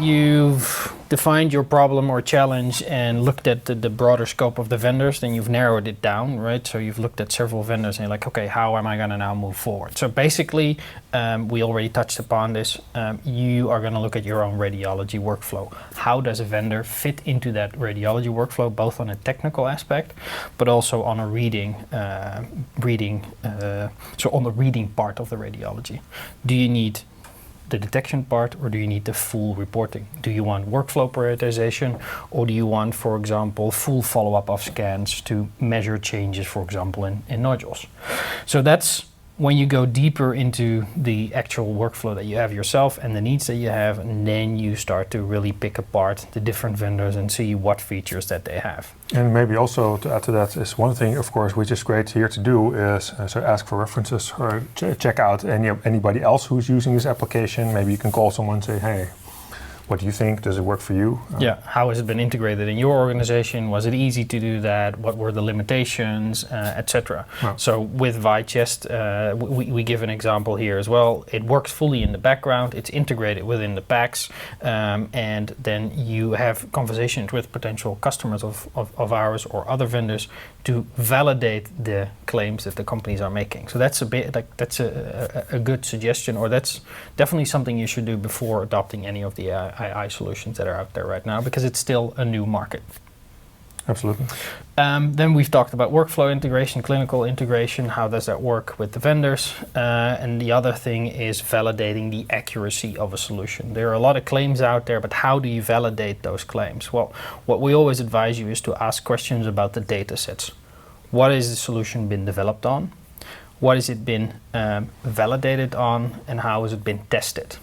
you've defined your problem or challenge and looked at the broader scope of the vendors, then you've narrowed it down, right? So you've looked at several vendors and you're like, okay, how am I going to now move forward? So basically, we already touched upon this. You are going to look at your own radiology workflow. How does a vendor fit into that radiology workflow, both on a technical aspect, but also on a so on the reading part of the radiology? Do you need the detection part, or do you need the full reporting? Do you want workflow prioritization, or do you want, for example, full follow-up of scans to measure changes, for example, in nodules? So that's when you go deeper into the actual workflow that you have yourself and the needs that you have, and then you start to really pick apart the different vendors and see what features that they have. And maybe also to add to that is one thing, of course, which is great here to do is so ask for references or check out anybody else who's using this application. Maybe you can call someone and say, hey, what do you think? Does it work for you? Yeah, how has it been integrated in your organization? Was it easy to do that? What were the limitations, etc.? Wow. So with ViChest, we give an example here as well. It works fully in the background. It's integrated within the PACS, and then you have conversations with potential customers of ours or other vendors to validate the claims that the companies are making. So that's a good suggestion, or that's definitely something you should do before adopting any of the AI solutions that are out there right now, because it's still a new market. Absolutely. Then we've talked about workflow integration, clinical integration. How does that work with the vendors? And the other thing is validating the accuracy of a solution. There are a lot of claims out there, but how do you validate those claims? Well, what we always advise you is to ask questions about the data sets. What has the solution been developed on? What has it been validated on? And how has it been tested?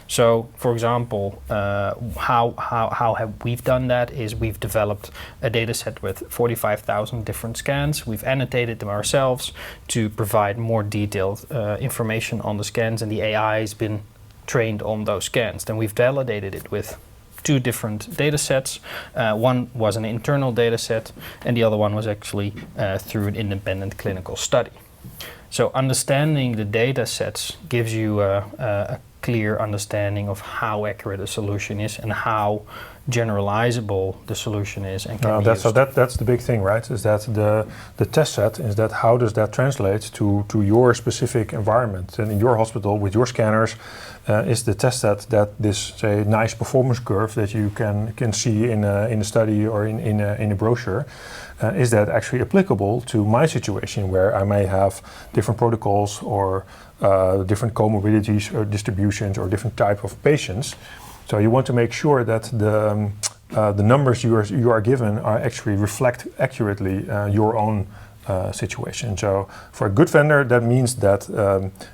So, for example, how have we done that is we've developed a data set with 45,000 different scans. We've annotated them ourselves to provide more detailed information on the scans, and the AI has been trained on those scans. Then we've validated it with 2 different data sets. One was an internal data set, and the other one was actually through an independent clinical study. So understanding the data sets gives you a clear understanding of how accurate a solution is and how generalizable the solution is and can be used. So that's the big thing, right? Is that the test set, is that how does that translate to your specific environment? And in your hospital with your scanners, is the test set that this, say, nice performance curve that you can see in a study or in a brochure, is that actually applicable to my situation where I may have different protocols or different comorbidities or distributions or different type of patients? So you want to make sure that the numbers you are given are actually reflect accurately your own situation. So for a good vendor, that means that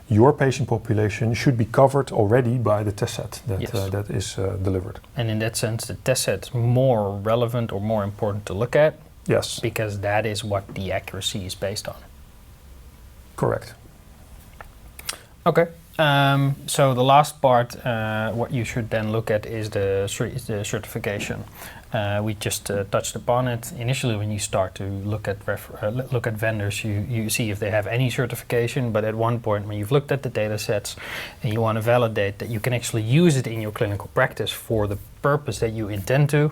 your patient population should be covered already by the test set that is delivered. And in that sense, the test set is more relevant or more important to look at. Yes. Because that is what the accuracy is based on. Correct. Okay. So the last part, what you should then look at is the certification. We just touched upon it. Initially, when you start to look at vendors, you see if they have any certification. But at one point, when you've looked at the data sets and you want to validate that you can actually use it in your clinical practice for the purpose that you intend to,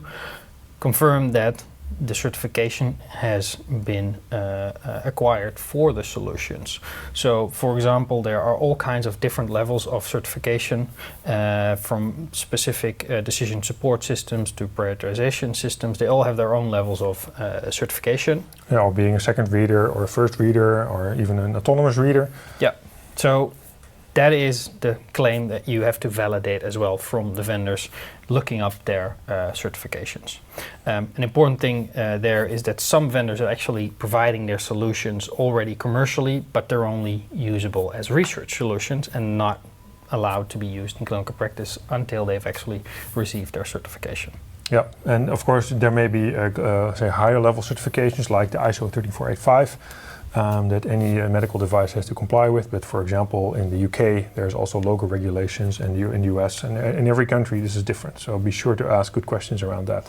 confirm that the certification has been acquired for the solutions. So, for example, there are all kinds of different levels of certification, from specific decision support systems to prioritization systems. They all have their own levels of certification. Yeah, or being a second reader or a first reader or even an autonomous reader. Yeah. So that is the claim that you have to validate as well from the vendors looking up their certifications. An important thing there is that some vendors are actually providing their solutions already commercially, but they're only usable as research solutions and not allowed to be used in clinical practice until they've actually received their certification. Yeah, and of course there may be say higher level certifications like the ISO 13485. That any medical device has to comply with, but for example in the UK there's also local regulations, and in the US and in every country this is different, so be sure to ask good questions around that.